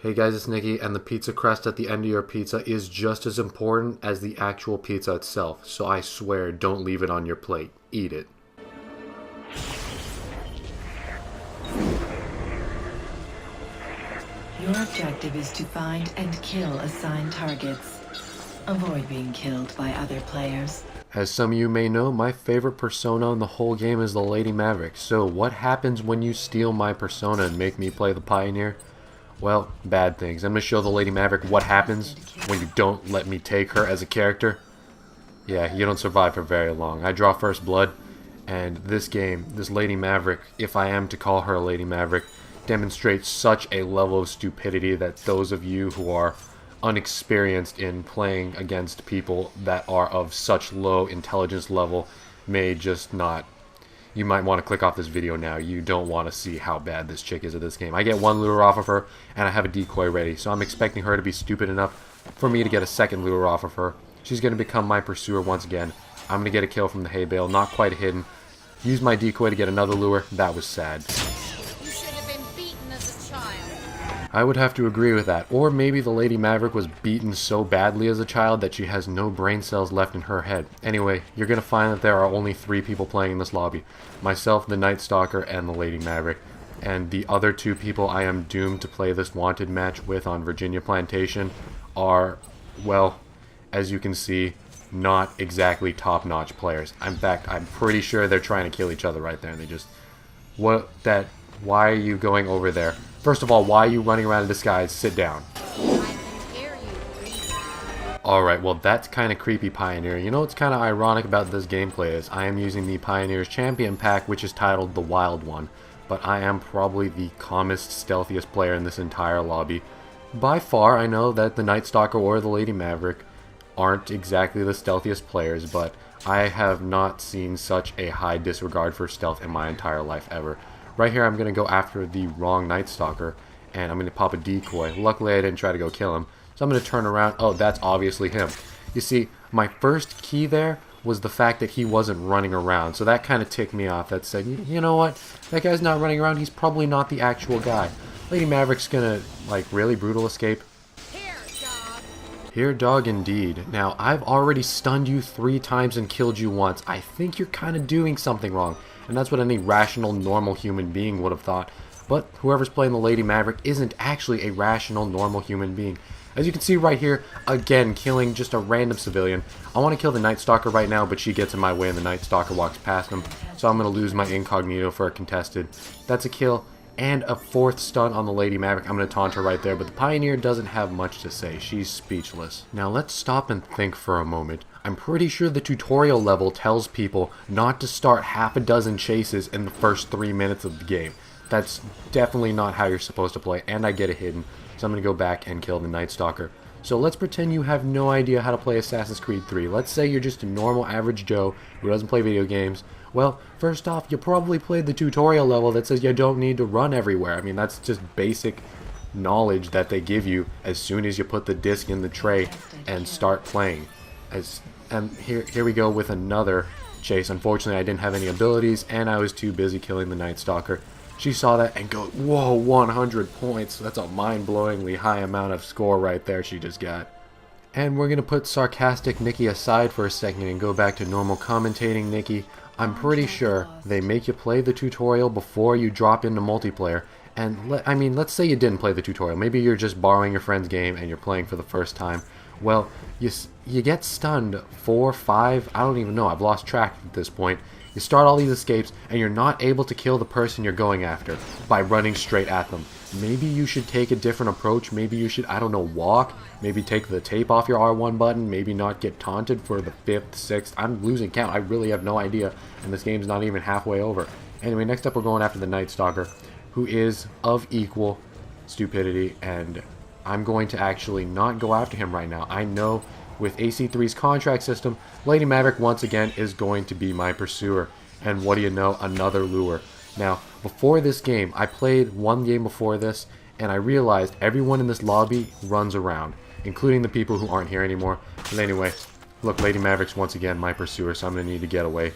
Hey guys, it's Nikki, and the pizza crust at the end of your pizza is just as important as the actual pizza itself, so I swear don't leave it on your plate. Eat it. Your objective is to find and kill assigned targets. Avoid being killed by other players. As some of you may know, my favorite persona in the whole game is the Lady Maverick, so what happens when you steal my persona and make me play the Pioneer? Well, bad things. I'm going to show the Lady Maverick what happens when you don't let me take her as a character. Yeah, you don't survive for very long. I draw first blood, and this game, this Lady Maverick, if I am to call her a Lady Maverick, demonstrates such a level of stupidity that those of you who are unexperienced in playing against people that are of such low intelligence level may just not. You might want to click off this video now. You don't want to see how bad this chick is at this game. I get one lure off of her, and I have a decoy ready, so I'm expecting her to be stupid enough for me to get a second lure off of her. She's going to become my pursuer once again. I'm going to get a kill from the hay bale, not quite hidden. Use my decoy to get another lure. That was sad. I would have to agree with that. Or maybe the Lady Maverick was beaten so badly as a child that she has no brain cells left in her head. Anyway, you're going to find that there are only 3 people playing in this lobby. Myself, the Night Stalker, and the Lady Maverick. And the other 2 people I am doomed to play this wanted match with on Virginia Plantation are, well, as you can see, not exactly top-notch players. In fact, I'm pretty sure they're trying to kill each other right there. And they just... Why are you going over there? First of all, why are you running around in disguise? Sit down. Alright, well that's kind of creepy, Pioneer. You know what's kind of ironic about this gameplay is I am using the Pioneer's Champion Pack, which is titled the Wild One. But I am probably the calmest, stealthiest player in this entire lobby. By far, I know that the Night Stalker or the Lady Maverick aren't exactly the stealthiest players, but I have not seen such a high disregard for stealth in my entire life ever. Right here, I'm going to go after the wrong Night Stalker, and I'm going to pop a decoy. Luckily, I didn't try to go kill him, so I'm going to turn around. Oh, that's obviously him. You see, my first key there was the fact that he wasn't running around, so that kind of ticked me off. That said, you know what? That guy's not running around. He's probably not the actual guy. Lady Maverick's going to, like, really brutal escape. Here, dog. Here, dog, indeed. Now, I've already stunned you 3 times and killed you once. I think you're kind of doing something wrong. And that's what any rational, normal human being would have thought. But whoever's playing the Lady Maverick isn't actually a rational, normal human being. As you can see right here, again, killing just a random civilian. I want to kill the Night Stalker right now, but she gets in my way and the Night Stalker walks past him. So I'm going to lose my incognito for a contested. That's a kill. And a 4th stun on the Lady Maverick. I'm going to taunt her right there, but the Pioneer doesn't have much to say. She's speechless. Now let's stop and think for a moment. I'm pretty sure the tutorial level tells people not to start half a dozen chases in the first 3 minutes of the game. That's definitely not how you're supposed to play, and I get it hidden. So I'm going to go back and kill the Night Stalker. So let's pretend you have no idea how to play Assassin's Creed 3. Let's say you're just a normal average Joe who doesn't play video games. Well, first off, you probably played the tutorial level that says you don't need to run everywhere. I mean, that's just basic knowledge that they give you as soon as you put the disc in the tray and start playing. And here we go with another chase. Unfortunately, I didn't have any abilities, and I was too busy killing the Night Stalker. She saw that and go, whoa, 100 points. That's a mind-blowingly high amount of score right there she just got. And we're going to put sarcastic Nikki aside for a second and go back to normal commentating Nikki. I'm pretty sure they make you play the tutorial before you drop into multiplayer. And I mean, let's say you didn't play the tutorial. Maybe you're just borrowing your friend's game and you're playing for the first time. Well, you get stunned 4, 5, I don't even know. I've lost track at this point. You start all these escapes and you're not able to kill the person you're going after by running straight at them. Maybe you should take a different approach. Maybe you should, I don't know, walk. Maybe take the tape off your R1 button. Maybe not get taunted for the 5th, 6th. I'm losing count. I really have no idea. And this game's not even halfway over. Anyway, next up we're going after the Night Stalker, who is of equal stupidity. And I'm going to actually not go after him right now. I know with AC3's contract system, Lady Maverick once again is going to be my pursuer. And what do you know? Another lure. Now, before this game, I played one game before this, and I realized everyone in this lobby runs around, including the people who aren't here anymore. But anyway, look, Lady Maverick's once again my pursuer, so I'm going to need to get away.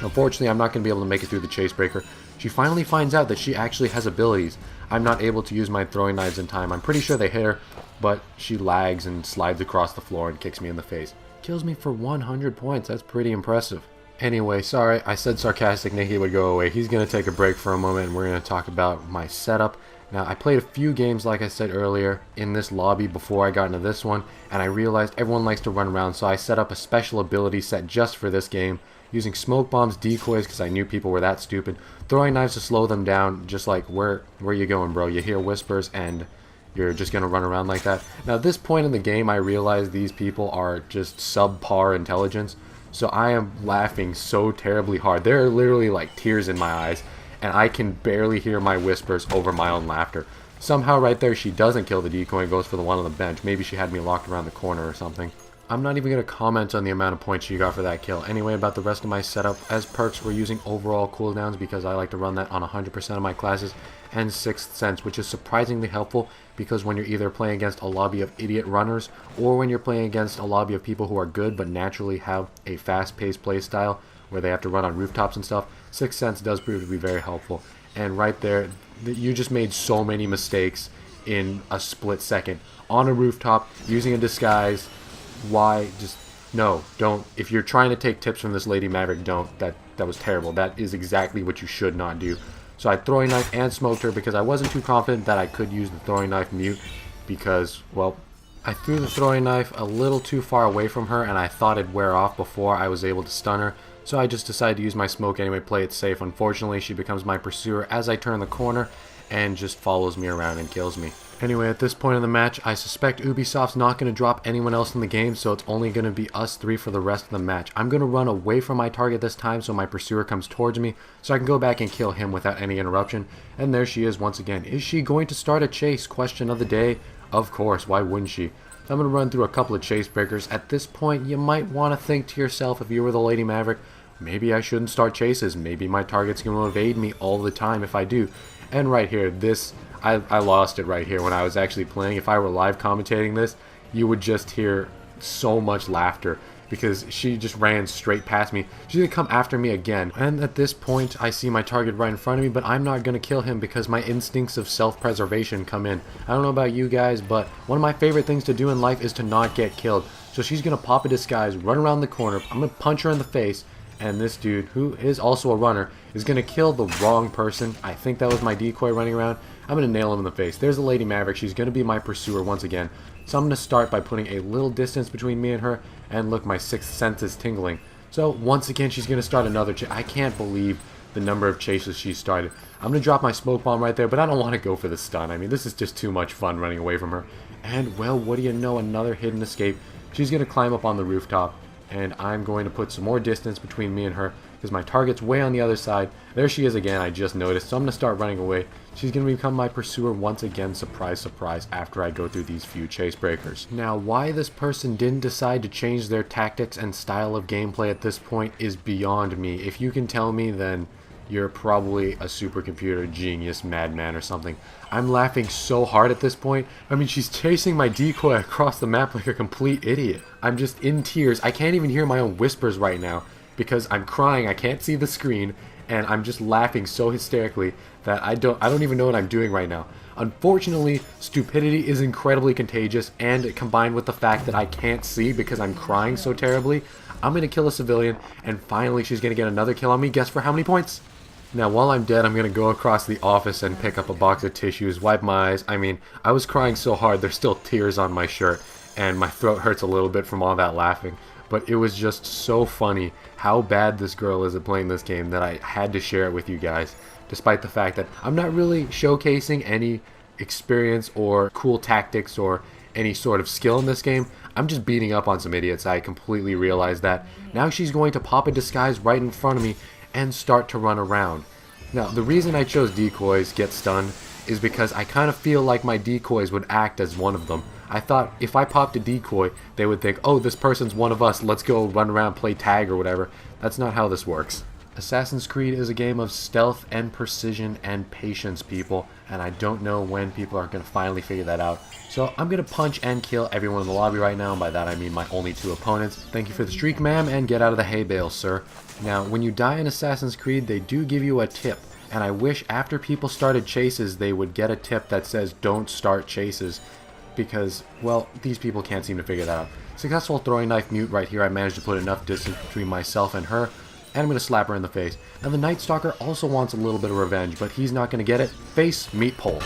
Unfortunately, I'm not going to be able to make it through the chase breaker. She finally finds out that she actually has abilities. I'm not able to use my throwing knives in time. I'm pretty sure they hit her, but she lags and slides across the floor and kicks me in the face. Kills me for 100 points. That's pretty impressive. Anyway, sorry, I said sarcastic Nikki would go away. He's going to take a break for a moment and we're going to talk about my setup. Now, I played a few games, like I said earlier, in this lobby before I got into this one, and I realized everyone likes to run around, so I set up a special ability set just for this game, using smoke bombs, decoys, because I knew people were that stupid, throwing knives to slow them down, just like, where you going, bro? You hear whispers, and you're just going to run around like that. Now, at this point in the game, I realize these people are just subpar intelligence, so I am laughing so terribly hard. There are literally, like, tears in my eyes, and I can barely hear my whispers over my own laughter. Somehow right there she doesn't kill the decoy and goes for the one on the bench. Maybe she had me locked around the corner or something. I'm not even going to comment on the amount of points she got for that kill. Anyway, about the rest of my setup, as perks we're using overall cooldowns because I like to run that on 100% of my classes, and Sixth Sense, which is surprisingly helpful because when you're either playing against a lobby of idiot runners or when you're playing against a lobby of people who are good but naturally have a fast-paced play style where they have to run on rooftops and stuff, Sixth Sense does prove to be very helpful. And right there, you just made so many mistakes in a split second. On a rooftop, using a disguise, why? Just, no, don't. If you're trying to take tips from this Lady Maverick, don't. That was terrible. That is exactly what you should not do. So I throwing knife and smoked her because I wasn't too confident that I could use the throwing knife mute because, well, I threw the throwing knife a little too far away from her and I thought it'd wear off before I was able to stun her. So I just decided to use my smoke anyway, play it safe. Unfortunately, she becomes my pursuer as I turn the corner and just follows me around and kills me. Anyway, at this point in the match, I suspect Ubisoft's not going to drop anyone else in the game, so it's only going to be us three for the rest of the match. I'm going to run away from my target this time so my pursuer comes towards me, so I can go back and kill him without any interruption. And there she is once again. Is she going to start a chase? Question of the day. Of course, why wouldn't she? I'm going to run through a couple of chase breakers. At this point, you might want to think to yourself, if you were the Lady Maverick, maybe I shouldn't start chases. Maybe my target's going to evade me all the time if I do. And right here, this, I lost it right here when I was actually playing. If I were live commentating this, you would just hear so much laughter because she just ran straight past me. She's going to come after me again. And at this point, I see my target right in front of me, but I'm not going to kill him because my instincts of self-preservation come in. I don't know about you guys, but one of my favorite things to do in life is to not get killed. So she's going to pop a disguise, run around the corner. I'm going to punch her in the face. And this dude, who is also a runner, is going to kill the wrong person. I think that was my decoy running around. I'm going to nail him in the face. There's the Lady Maverick. She's going to be my pursuer once again. So I'm going to start by putting a little distance between me and her. And look, my sixth sense is tingling. So once again, she's going to start another chase. I can't believe the number of chases she started. I'm going to drop my smoke bomb right there, but I don't want to go for the stun. I mean, this is just too much fun running away from her. And, well, what do you know? Another hidden escape. She's going to climb up on the rooftop. And I'm going to put some more distance between me and her because my target's way on the other side. There she is again, I just noticed. So I'm going to start running away. She's going to become my pursuer once again, surprise, surprise, after I go through these few chase breakers. Now, why this person didn't decide to change their tactics and style of gameplay at this point is beyond me. If you can tell me, then you're probably a supercomputer genius madman or something. I'm laughing so hard at this point. I mean, she's chasing my decoy across the map like a complete idiot. I'm just in tears. I can't even hear my own whispers right now because I'm crying. I can't see the screen and I'm just laughing so hysterically that I don't even know what I'm doing right now. Unfortunately, stupidity is incredibly contagious, and combined with the fact that I can't see because I'm crying so terribly, I'm going to kill a civilian, and finally she's going to get another kill on me. Guess for how many points? Now, while I'm dead, I'm going to go across the office and pick up a box of tissues, wipe my eyes. I mean, I was crying so hard, there's still tears on my shirt, and my throat hurts a little bit from all that laughing. But it was just so funny how bad this girl is at playing this game that I had to share it with you guys, despite the fact that I'm not really showcasing any experience or cool tactics or any sort of skill in this game. I'm just beating up on some idiots. I completely realized that. Now she's going to pop a disguise right in front of me and start to run around. Now, the reason I chose decoys, get stunned, is because I kind of feel like my decoys would act as one of them. I thought if I popped a decoy, they would think, oh, this person's one of us, let's go run around, play tag or whatever. That's not how this works. Assassin's Creed is a game of stealth and precision and patience, people, and I don't know when people are going to finally figure that out. So I'm going to punch and kill everyone in the lobby right now, and by that I mean my only two opponents. Thank you for the streak, ma'am, and get out of the hay bale, sir. Now, when you die in Assassin's Creed, they do give you a tip, And I wish after people started chases, they would get a tip that says don't start chases. Because, well, these people can't seem to figure that out. Successful throwing knife mute right here. I managed to put enough distance between myself and her. And I'm going to slap her in the face. Now the Night Stalker also wants a little bit of revenge, but he's not going to get it. Face, meat pole.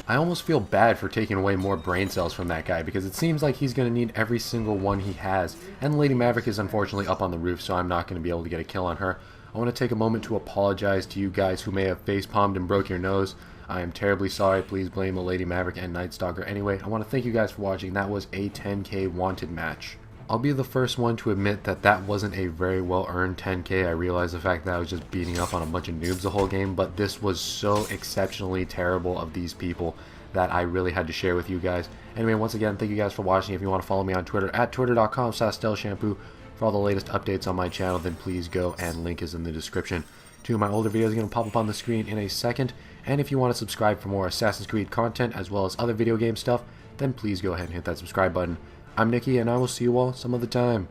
I almost feel bad for taking away more brain cells from that guy, because it seems like he's going to need every single one he has. And Lady Maverick is unfortunately up on the roof, so I'm not going to be able to get a kill on her. I want to take a moment to apologize to you guys who may have face-palmed and broke your nose. I am terribly sorry. Please blame the Lady Maverick and Night Stalker. Anyway, I want to thank you guys for watching. That was a 10k wanted match. I'll be the first one to admit that that wasn't a very well earned 10k. I realize the fact that I was just beating up on a bunch of noobs the whole game, but this was so exceptionally terrible of these people that I really had to share with you guys. Anyway, once again, thank you guys for watching. If you want to follow me on Twitter, at twitter.com/StealthShampoo for all the latest updates on my channel, then please go, and link is in the description. Two of my older videos are going to pop up on the screen in a second, and if you want to subscribe for more Assassin's Creed content as well as other video game stuff, then please go ahead and hit that subscribe button. I'm Nikki, and I will see you all some other time.